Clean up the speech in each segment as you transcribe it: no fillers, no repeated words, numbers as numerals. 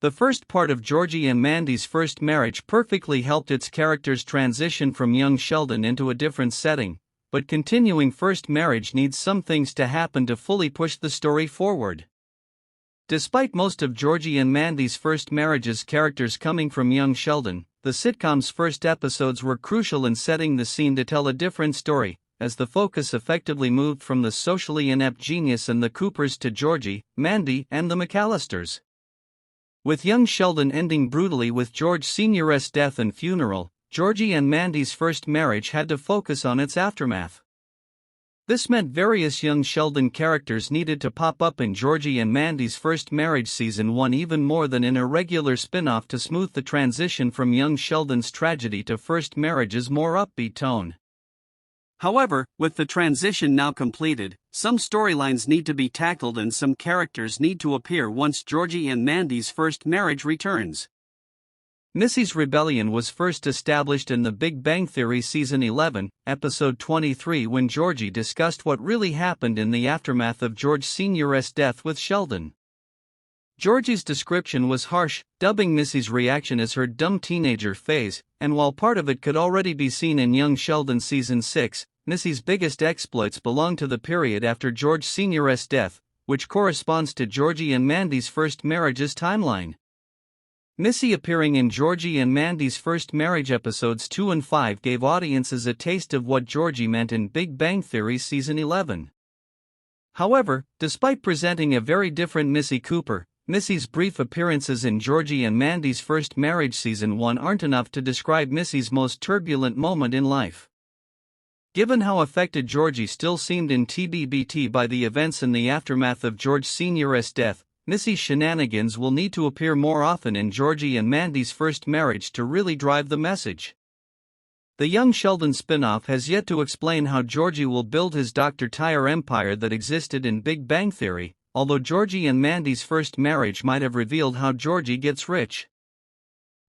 The first part of Georgie and Mandy's first marriage perfectly helped its characters transition from young Sheldon into a different setting, but continuing first marriage needs some things to happen to fully push the story forward. Despite most of Georgie and Mandy's first marriage's characters coming from young Sheldon, the sitcom's first episodes were crucial in setting the scene to tell a different story, as the focus effectively moved from the socially inept genius and the Coopers to Georgie, Mandy, and the McAllisters. With young Sheldon ending brutally with George Sr.'s death and funeral, Georgie and Mandy's first marriage had to focus on its aftermath. This meant various young Sheldon characters needed to pop up in Georgie and Mandy's first marriage season 1 even more than in a regular spin-off to smooth the transition from young Sheldon's tragedy to first marriage's more upbeat tone. However, with the transition now completed, some storylines need to be tackled and some characters need to appear once Georgie and Mandy's first marriage returns. Missy's rebellion was first established in The Big Bang Theory Season 11, Episode 23 when Georgie discussed what really happened in the aftermath of George Sr.'s death with Sheldon. Georgie's description was harsh, dubbing Missy's reaction as her dumb teenager phase, and while part of it could already be seen in Young Sheldon Season 6, Missy's biggest exploits belong to the period after George Sr.'s death, which corresponds to Georgie and Mandy's first marriage's timeline. Missy appearing in Georgie and Mandy's first marriage episodes 2 and 5 gave audiences a taste of what Georgie meant in Big Bang Theory Season 11. However, despite presenting a very different Missy Cooper, Missy's brief appearances in Georgie and Mandy's first marriage Season 1 aren't enough to describe Missy's most turbulent moment in life. Given how affected Georgie still seemed in TBBT by the events in the aftermath of George Sr.'s death, Missy's shenanigans will need to appear more often in Georgie and Mandy's first marriage to really drive the message. The Young Sheldon spin-off has yet to explain how Georgie will build his Dr. Tyre empire that existed in Big Bang Theory, although Georgie and Mandy's first marriage might have revealed how Georgie gets rich.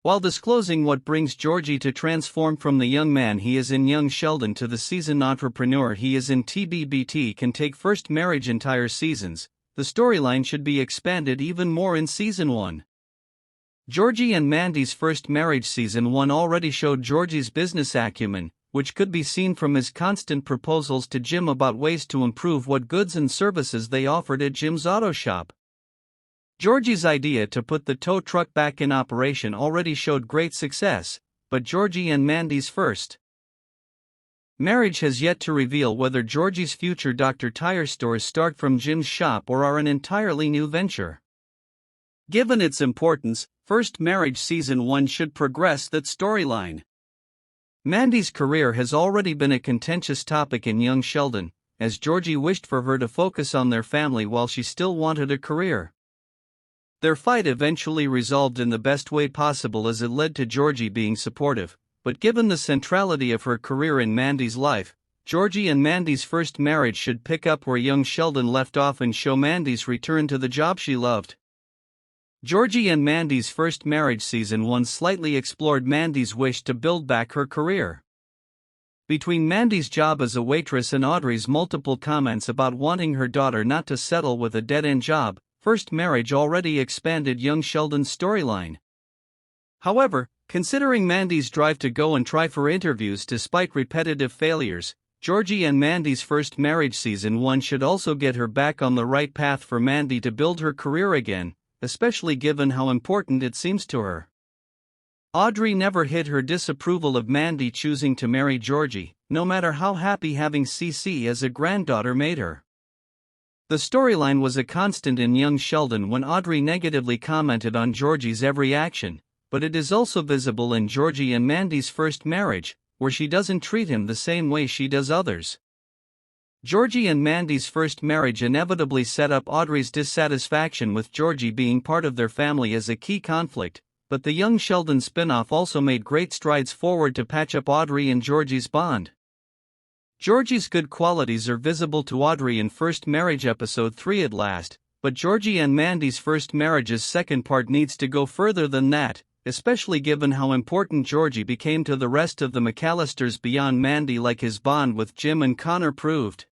While disclosing what brings Georgie to transform from the young man he is in Young Sheldon to the seasoned entrepreneur he is in TBBT can take first marriage entire seasons, the storyline should be expanded even more in Season 1. Georgie and Mandy's first marriage Season 1 already showed Georgie's business acumen, which could be seen from his constant proposals to Jim about ways to improve what goods and services they offered at Jim's auto shop. Georgie's idea to put the tow truck back in operation already showed great success, but Georgie and Mandy's first marriage has yet to reveal whether Georgie's future Dr. Tyre stores start from Jim's shop or are an entirely new venture. Given its importance, first marriage Season 1 should progress that storyline. Mandy's career has already been a contentious topic in Young Sheldon, as Georgie wished for her to focus on their family while she still wanted a career. Their fight eventually resolved in the best way possible as it led to Georgie being supportive, but given the centrality of her career in Mandy's life, Georgie and Mandy's first marriage should pick up where young Sheldon left off and show Mandy's return to the job she loved. Georgie and Mandy's first marriage Season 1 slightly explored Mandy's wish to build back her career. Between Mandy's job as a waitress and Audrey's multiple comments about wanting her daughter not to settle with a dead-end job, first marriage already expanded young Sheldon's storyline. However, considering Mandy's drive to go and try for interviews despite repetitive failures, Georgie and Mandy's first marriage Season 1 should also get her back on the right path for Mandy to build her career again, especially given how important it seems to her. Audrey never hid her disapproval of Mandy choosing to marry Georgie, no matter how happy having CC as a granddaughter made her. The storyline was a constant in Young Sheldon when Audrey negatively commented on Georgie's every action, but it is also visible in Georgie and Mandy's first marriage, where she doesn't treat him the same way she does others. Georgie and Mandy's first marriage inevitably set up Audrey's dissatisfaction with Georgie being part of their family as a key conflict, but the Young Sheldon spin-off also made great strides forward to patch up Audrey and Georgie's bond. Georgie's good qualities are visible to Audrey in First Marriage Episode 3 at last, but Georgie and Mandy's first marriage's second part needs to go further than that, especially given how important Georgie became to the rest of the McAllisters beyond Mandy, like his bond with Jim and Connor proved.